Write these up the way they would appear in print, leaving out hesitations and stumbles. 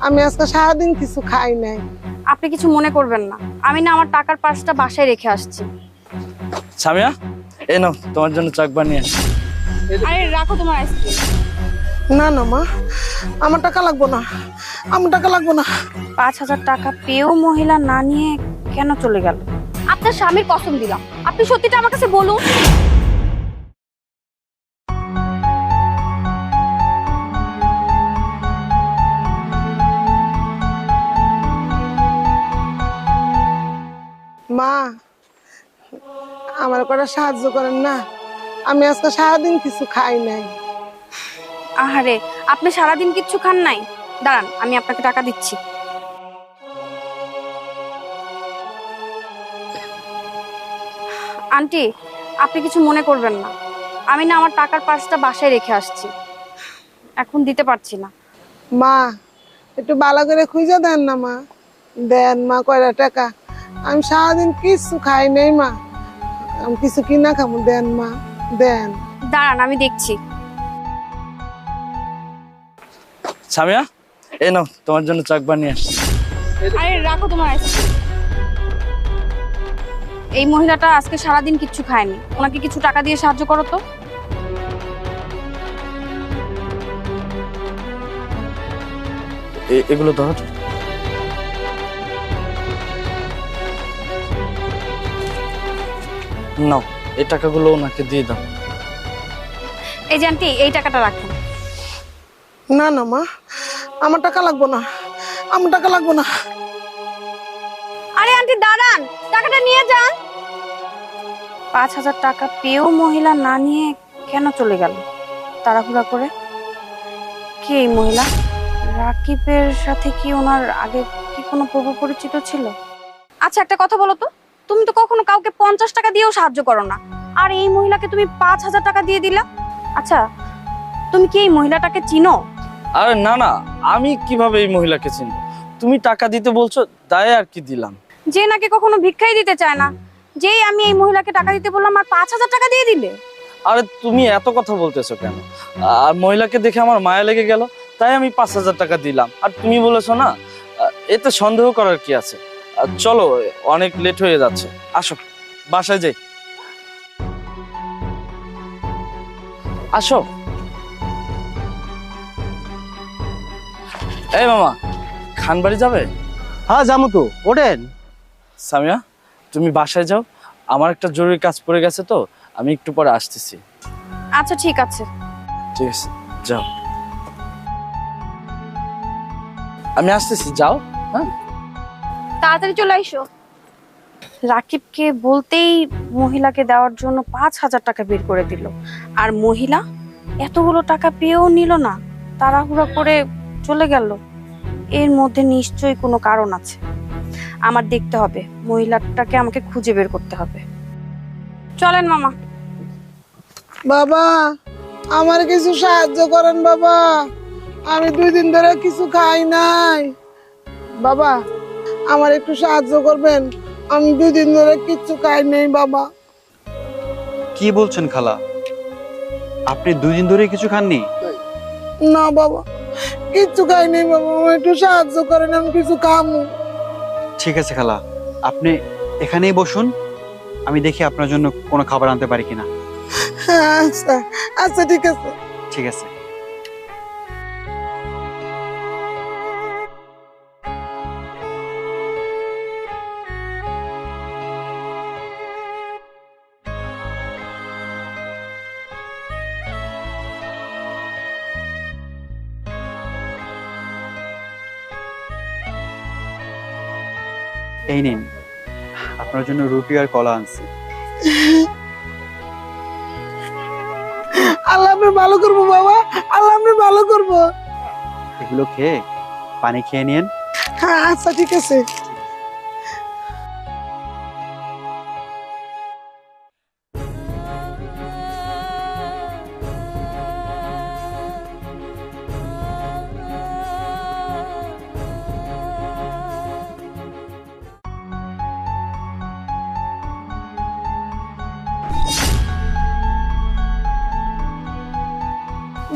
আমি আজকে সারাদিন কিছু খাই নাই। আপনি কিছু মনে করবেন না, আমি না আমার টাকার পার্সটা বাসায় রেখে আসছি। সামিয়া, এই নাও তোমার জন্য চক বানিয়ে আসি। আরে রাখো তোমার আইসক্রিম। না না মা, আমার টাকা লাগবো না, আমার টাকা লাগবো না। 5,000 টাকা পেয়েও মহিলা না নিয়ে কেন চলে গেল? আপনার স্বামীর কসম দিলাম, আপনি সত্যিটা আমার কাছে বলুন। মা, আমার কটা সাহায্য করেন না, আমি আজকে সারাদিন কিছু খাই নাই। আহারে, আপনি সারাদিন কিচ্ছু খান নাই? দাঁড়ান, আমি আপনাকে টাকা দিচ্ছি। আন্টি, আপনি কিছু মনে করবেন না, আমি না আমার টাকার পার্সটা বাসায় রেখে আসছি, এখন দিতে পারছি না। মা, একটু ভালো করে খুঁজে দেন না মা, দেন মা কয়টা টাকা। আমি সারাদিন কিছু খাই নাই মা, আমি কিছু কিনা খাবো, দেন মা দেন। দাঁড়ান, আমি দেখছি। সামিয়া, এই নাও তোমার জন্য চক বানিয়ে আসি। আরে রাখো তোমার আইসক্রিম। এই মহিলাটা আজকে সারাদিন কিচ্ছু খায়নি, ওনাকে কিছু টাকা দিয়ে সাহায্য করো তো। এগুলো ধর। নাও, এই টাকাগুলো ওনাকে দিয়ে দাও। এই যে আন্টি, এই টাকাটা রাখুন। না না মা, আমার টাকা লাগবো না, আমার টাকা লাগবো না। আরে আন্টি দাঁড়ান, টাকাটা নিয়ে যান। 5,000 টাকা পেয়েও মহিলা না নিয়ে কেন চলে গেল তাড়াহুড়া করে? কে এই মহিলা? রাকিবের সাথে কি ওনার আগে কি কোনো পূর্ব পরিচিত ছিল? আচ্ছা একটা কথা বলো তো, তুমি তো কখনো কাউকে 50 টাকা দিয়েও সাহায্য করো না, আর এই মহিলাকে তুমি 5,000 টাকা দিয়ে দিলা। আচ্ছা, তুমি কি এই মহিলাটাকে চিনো? আরে না না, আমি কিভাবে এই মহিলাকে চিনবো? তুমি টাকা দিতে বলছো, তাই আর কি দিলাম। যে নাকি কখনো ভিক্ষাই দিতে চায় না, যেই আমি এই মহিলাকে টাকা দিতে বললাম আর 5,000 টাকা দিয়ে দিলে। আরে তুমি এত কথা বলতেছো কেন? আর মহিলাকে দেখে আমার মায়া লেগে গেল, তাই আমি 5,000 টাকা দিলাম। আর তুমি বলেছো না, এতে সন্দেহ করার কি আছে? চলো, অনেক লেট হয়ে যাচ্ছে, আসো বাসায় যাই। আসো। এই মামা, খানবাড়ি যাবে? হ্যাঁ যাবো তো, ওঠেন। সামিয়া, তুমি বাসায় যাও, আমার একটা জরুরি কাজ পড়ে গেছে, তো আমি একটু পরে আসতেছি। আচ্ছা ঠিক আছে। ঠিক আছে, যাও। আমি আসতেছি, যাও। হ্যাঁ, তাড়াতাড়ি চলে আইসো। রাকিবকে বলতেই মহিলাকে দেওয়ার জন্য 5,000 টাকা বের করে দিল, আর মহিলা এতগুলো টাকা পেয়েও নিল না, তাড়াহুড়া করে চলে গেল। এর মধ্যে নিশ্চয়ই কোনো কারণ আছে, আমার দেখতে হবে, মহিলাটাকে আমাকে খুঁজে বের করতে হবে। চলেন মামা। বাবা, আমার কিছু সাহায্য করেন বাবা, আমি 2 দিন ধরে কিছু খাই নাই। বাবা, আমার একটু সাহায্য করবেন, আমি 2 দিন ধরে কিছু খাই নাই বাবা। কি বলছেন খালা? আপনি 2 দিন ধরে কিছু খাননি? না বাবা, কিচ্ছু খাই নাই বাবা, আমার একটু সাহায্য করেন, আমি কিছু খামু। ঠিক আছে খালা, আপনি এখানেই বসুন, আমি দেখি আপনার জন্য কোনো খাবার আনতে পারি কিনা। আচ্ছা আচ্ছা, ঠিক আছে। ঠিক আছে। এই নিন, আপনার জন্য রুটি আর কলা আনছি। আল্লাহ আপনি ভালো করবো বাবা, আল্লাহ আপনি ভালো করবো। এগুলো খেয়ে পানি খেয়ে নিন। হ্যাঁ আচ্ছা ঠিক আছে।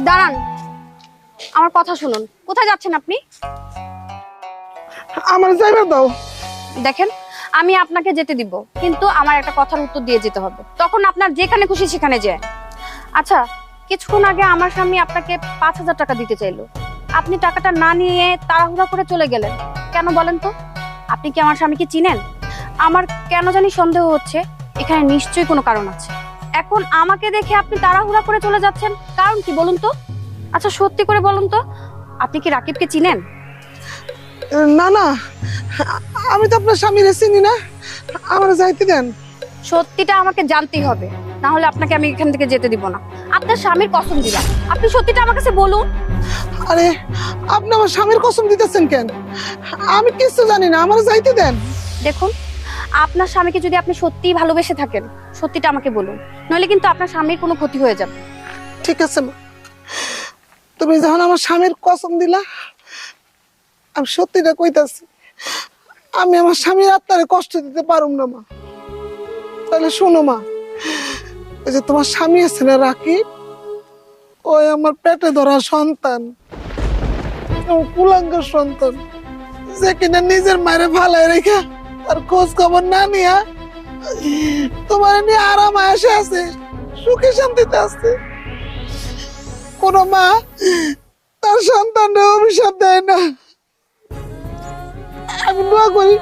দাঁড়ান, আমার কথা শুনুন। কোথায় যাচ্ছেন আপনি? আমার যাইবার দাও। দেখেন, আমি আপনাকে যেতে দিব, কিন্তু আমার একটা কথার উত্তর দিয়ে যেতে হবে, তখন আপনার যেখানে খুশি সেখানে যায়। আচ্ছা, কিছুক্ষণ আগে আমার স্বামী আপনাকে 5,000 টাকা দিতে চাইলো, আপনি টাকাটা না নিয়ে তাড়াহুড়া করে চলে গেলেন কেন বলেন তো? আপনি কি আমার স্বামীকে চিনেন? আমার কেন জানি সন্দেহ হচ্ছে এখানে নিশ্চয়ই কোনো কারণ আছে। এখন আমাকে দেখে আপনি তাড়াহুড়া করে চলে যাচ্ছেন, কারণ কি বলুন তো? আচ্ছা সত্যি করে বলুন তো, আপনি কি রাকিবকে চিনেন? না না, আমি তো আপনার স্বামীর চিনি না, আমার যাইতে দেন। সত্যিটা আমাকে জানতেই হবে, না হলে আপনাকে আমি এখান থেকে যেতে দিব না। আপনার স্বামীর কসম দিলাম, আপনি সত্যিটা আমার কাছে বলুন। আরে আপনি আমার স্বামীর কসম দিতেছেন কেন? আমি কিছু জানি না, আমার যাইতে দেন। দেখুন, আপনার স্বামীকে যদি আপনি সত্যিই ভালোবেসে থাকেন, সত্যিটা আমাকে বলুন, নইলে কিন্তু আপনার স্বামীর কোনো ক্ষতি হয়ে যাবে। ঠিক আছে মা, তুমি যখন আমার স্বামীর কসম দিলা, আমি সত্যিটা কইতাছি, আমি আমার স্বামীর আত্মারে কষ্ট দিতে পারুম না মা। তাহলে শোনো মা, ওই যে তোমার স্বামী আছে না রাকিব, ওই আমার পেটে ধরা সন্তান, কুলাঙ্গার সন্তান, যে কিনা নিজের মায়ের ভালাই রেখা আর খোঁজ খবর না নিয়া তোমার নিয়ে আরাম আসে আছে, সুখে শান্তিতে আছে। কোন মা তার সন্তানরা অভিশাপ দেয় না। আমি দোয়া করি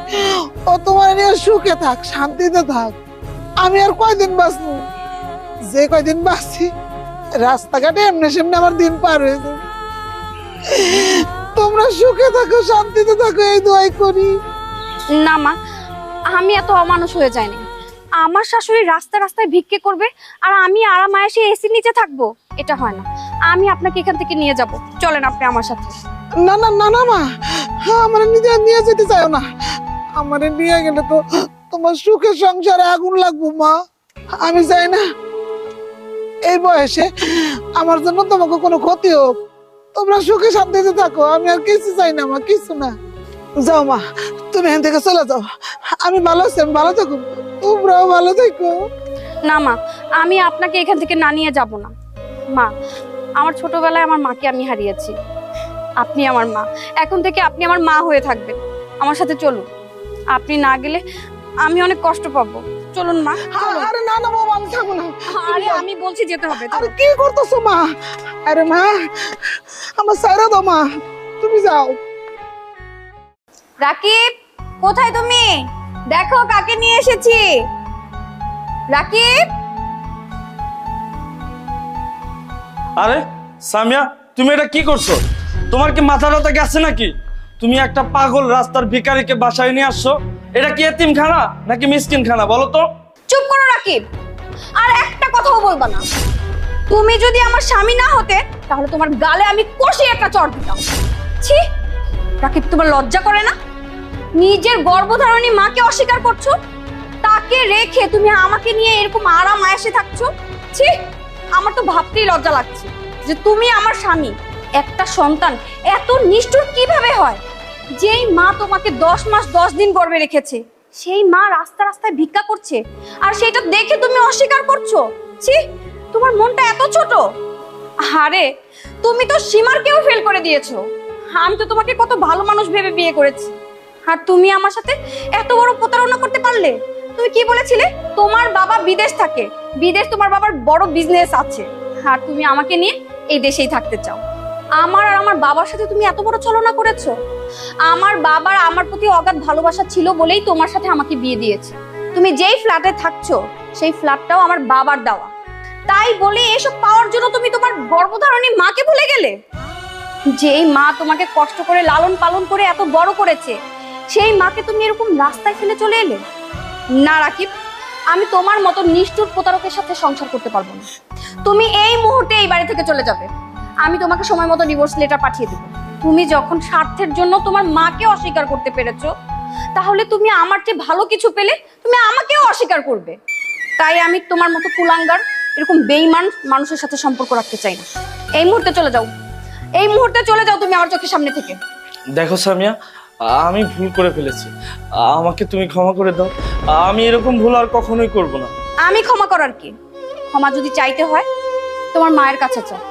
ও তোমার নিয়ে সুখে থাক, শান্তিতে থাক। আমি আর কয়দিন বাঁচবো, যে কয়দিন বাঁচছি রাস্তাঘাটে এমনি সেমনি আমার দিন পার হয়ে যাবে। তোমরা সুখে থাকো, শান্তিতে থাকো, এই দোয়াই করি। না মা, আমি এত অমানুষ হয়ে যাইনি। আমার শাশুড়ি রাস্তায় রাস্তায় ভিক্ষে করবে আর আমি আরাম আয়েসে এসির নিচে থাকবো, এটা হয় না। আমি আপনাকে এখান থেকে নিয়ে যাব, চলেন আপনি আমার সাথে। না না না না মা, আমার নিজে নিয়ে যেতে চাও না। আমার নিয়ে গেলে তো তোমার সুখের সংসারে আগুন লাগবো মা। আমি চাই না এই বয়সে আমার জন্য তোমাকে কোনো ক্ষতি হোক। তোমরা সুখে শান্তিতে থাকো, আমি আর কিছু চাই না মা, কিছু না। যাও মা, তুমি এখান থেকে চলে যাও। আমি ভালো আছি, আমি ভালো থাকো, তোমরাও ভালো থাকো। না মা, আমি আপনাকে এখান থেকে না নিয়ে যাব না। মা, আমার ছোটবেলায় আমার মাকে আমি হারিয়েছি, আপনি আমার মা, এখন থেকে আপনি আমার মা হয়ে থাকবেন। আমার সাথে চলুন, আপনি না গেলে আমি অনেক কষ্ট পাবো। চলুন মা, চলুন। আরে না না বাবা, আমি থাকবো না। আরে আমি বলছি যেতে হবে। আরে কি করতেছো মা? আরে মা, আমার সাইরা দাও মা, তুমি যাও। রাকিব, কোথায় তুমি? দেখো কাকে নিয়ে এসেছি। রাকিব, আরে সামিয়া, তুমি এটা কি করছো? তোমার কি মাথা ব্যথা গেছে নাকি? তুমি একটা পাগল রাস্তার ভিখারিকে বাসায় নিয়ে আসছো। এটা কি এতিমখানা নাকি মিসকিনখানা বলো তো? চুপ করো রাকিব, আর একটা কথাও বলবা না। তুমি যদি আমার স্বামী না হতে, তাহলে তোমার গালে আমি কষে একটা চড় দিতাম। ছি রাকিব, তোমার লজ্জা করে না? নিজের গর্ভধারণী মাকে অস্বীকার করছো, তাকে রেখে তুমি আমাকে নিয়ে এরকম আরাম আয়েসে থাকছো। ছি, আমার তো ভাবতেই লজ্জা লাগছে যে তুমি আমার স্বামী। একটা সন্তান এত নিষ্ঠুর কিভাবে হয়? যেই মা তোমাকে 10 মাস 10 দিন গর্ভে রেখেছে, সেই মা রাস্তা রাস্তায় ভিক্ষা করছে, আর সেটা দেখে তুমি অস্বীকার করছো। ছি, তোমার মনটা এত ছোট। আরে তুমি তো সীমারকেও ফেল করে দিয়েছো। আমি তো তোমাকে কত ভালো মানুষ ভেবে বিয়ে করেছি, আর তুমি আমার সাথে এত বড় প্রতারণা করতে পারলে? তুমি কি বলেছিলে তোমার বাবা বিদেশ থাকে, বিদেশ তোমার বাবার বড় বিজনেস আছে, আর তুমি আমাকে নিয়ে এই দেশেই থাকতে চাও। আমার আর আমার বাবার সাথে তুমি এত বড় ছলনা করেছো। আমার বাবার আমার প্রতি অগাধ ভালোবাসা ছিল বলেই তোমার সাথে আমাকে বিয়ে দিয়েছে। তুমি যেই ফ্ল্যাটে থাকছো সেই ফ্ল্যাটটাও আমার বাবার দেওয়া, তাই বলে এসব পাওয়ার জন্য তুমি তোমার গর্ভধারণী মাকে ভুলে গেলে? যেই মা তোমাকে কষ্ট করে লালন পালন করে এত বড় করেছে, সেই মাকে তুমি এরকম রাস্তায় ফেলে চলে এলে? না রাকিব, আমি তোমার মতো নিষ্ঠুর প্রতারকের সাথে সংসার করতে পারবো না। তুমি এই মুহূর্তে এই বাড়ি থেকে চলে যাবে। আমি তোমাকে সময় মতো ডিভোর্স লেটার পাঠিয়ে দেবো। তুমি যখন স্বার্থের জন্য তোমার মাকে অস্বীকার করতে পেরেছো, তাহলে তুমি আমার চেয়ে ভালো কিছু পেলে তুমি আমাকেও অস্বীকার করবে। তাই আমি তোমার মতো কুলাঙ্গার, এরকম বেঈমান মানুষের সাথে সম্পর্ক রাখতে চাই না। এই মুহূর্তে চলে যাও, এই মুহূর্তে চলে যাও তুমি আমার চোখের সামনে থেকে। দেখো সামিয়া, আমি ভুল করে ফেলেছি, আমাকে তুমি ক্ষমা করে দাও। আমি এরকম ভুল আর কখনোই করব না। আমি ক্ষমা করার কি? ক্ষমা যদি চাইতে হয় তোমার মায়ের কাছে চাও।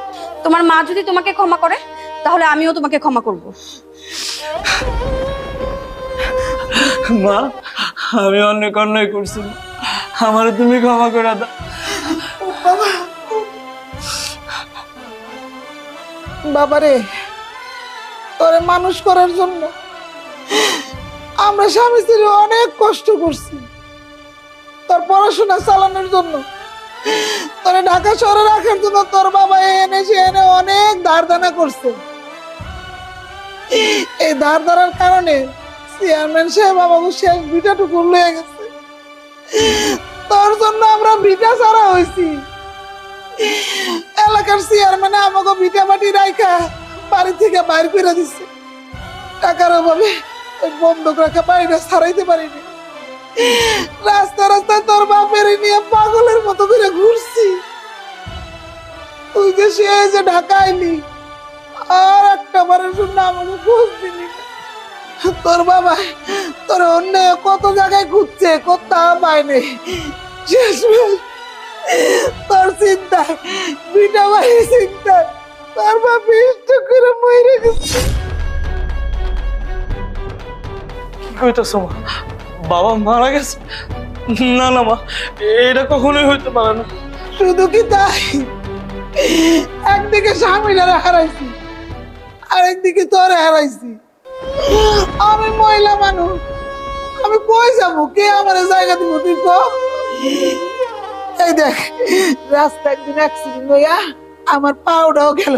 তোমার মা যদি তোমাকে ক্ষমা করে, তাহলে আমিও তোমাকে ক্ষমা করব। মা, আমি অনেক অন্যায় করছি, আমার তুমি ক্ষমা করে দাও। বাবা, বাবারে, তোরে মানুষ করার জন্য আমরা স্বামী স্ত্রী অনেক কষ্ট করছি। তোর পড়াশোনা চালানোর জন্য, তোরে ঢাকা শহরে রাখার জন্য তোর বাবা এনে সে এনে অনেক ধার দানা করছে। এই ধার ধারার কারণে চেয়ারম্যান সাহেব আমাকে শেষ ভিটাটুকু লয়ে গেছে। তোর জন্য আমরা ভিটা ছাড়া হয়েছি। এলাকার চেয়ারম্যান আমাকে ভিটা মাটি রাইখা বাড়ি থেকে বাইর করে দিচ্ছে। টাকার অভাবে ওই বন্ধক রাখা বাড়িটা ছাড়াইতে পারিনি। রাস্তা রাস্তায় তোর বাপের নিয়ে পাগলের মতো করে ঘুরছি। তুই যে সে যে ঢাকা আইলি, আর একটা বারের জন্য আমাকে খোঁজ দিলি না। তোর বাবা তোর অন্য কত জায়গায় ঘুরছে, কোথাও পায়নি। শেষমেশ তোর চিন্তায়, বিটা বাড়ির চিন্তায় তোর বাপ ইষ্ট করে মরে গেছে। কি কইতাছো মা? বাবা মারা গেছে? না না মা, এটা কখনোই হইতে পারে না। শুধু কি তাই, একদিকে স্বামীরা হারাইছি, আরেকদিকে তোরে হারাইছি। আমি মহিলা মানুষ, আমি কই যাবো? কে আমার জায়গা দিব? তুই কো। এই দেখ, রাস্তায় একদিন অ্যাক্সিডেন্ট হইয়া আমার পাউডাও গেল।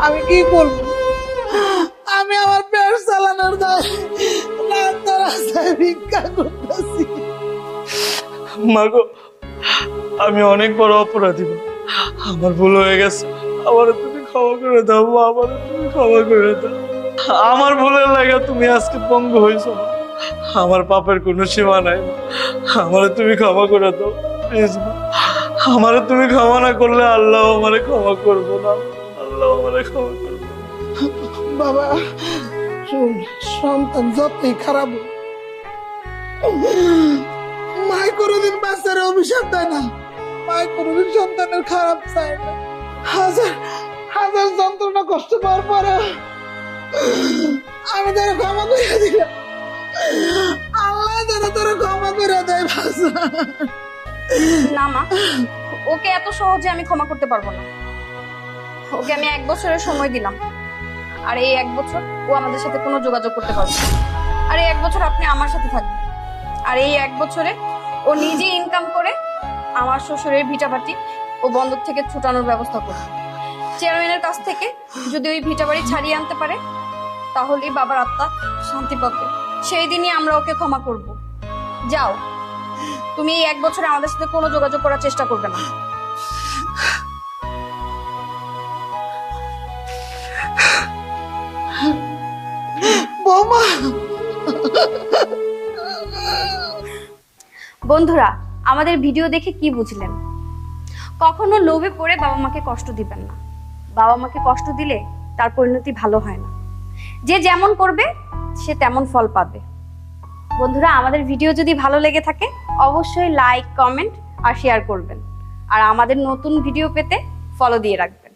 আমি কি করব? আমি আমার পেট চালানোর দায় রাস্তা রাস্তায় ভিক্ষা করতেছি। মাগো, আমি অনেক বড় অপরাধী মা। আমার ভুল হয়ে গেছে, আমার তুমি ক্ষমা করে দাও মা, আমার তুমি ক্ষমা করে দাও। আমার ভুলের লাগে তুমি আজকে পঙ্গু হয়েছো মা। আমার পাপের কোনো সীমা নাই মা, আমার তুমি ক্ষমা করে দাও প্লিজ মা। আমার তুমি ক্ষমা না করলে আল্লাহ আমারে ক্ষমা করবো না, আল্লাহ আমারে ক্ষমা করবো না। বাবা শুন, সন্তান যতই খারাপ হোক, মায় কোনোদিন বাচ্চার অভিশাপ দেয় না। মায় কোনোদিন সন্তানের খারাপ চায় না। হাজার হাজার যন্ত্রণা কষ্ট পাওয়ার পরে আমি তারা ক্ষমা করে দিলাম। আল্লাহ তারা তোরা ক্ষমা করে দেয় ভাষা। না মা, ওকে এত সহজে আমি ক্ষমা করতে পারবো না। ওকে আমি 1 বছরের সময় দিলাম, আর এই 1 বছর ও আমাদের সাথে কোনো যোগাযোগ করতে পারবে না। আর এই 1 বছর আপনি আমার সাথে থাকবেন, আর এই 1 বছরে ও নিজে ইনকাম করে আমার শ্বশুরের ভিটাবাটি ও বন্ধক থেকে ছুটানোর ব্যবস্থা করবে। চেয়ারম্যানের কাছ থেকে যদি ওই ভিটাবাড়ি ছাড়িয়ে আনতে পারে, তাহলেই বাবার আত্মা শান্তি পাবে। সেই দিনই আমরা ওকে ক্ষমা করব। যাও, তুমি এই 1 বছরে আমাদের সাথে কোনো যোগাযোগ করার চেষ্টা করবে না। বৌমা, বন্ধুরা, আমাদের ভিডিও দেখে কি বুঝলেন? কখনো লোভে পড়ে বাবা মাকে কষ্ট দিবেন না। বাবা মাকে কষ্ট দিলে তার পরিণতি ভালো হয় না। যে যেমন করবে সে তেমন ফল পাবে। বন্ধুরা, আমাদের ভিডিও যদি ভালো লেগে থাকে অবশ্যই লাইক, কমেন্ট আর শেয়ার করবেন। আর আমাদের নতুন ভিডিও পেতে ফলো দিয়ে রাখবেন।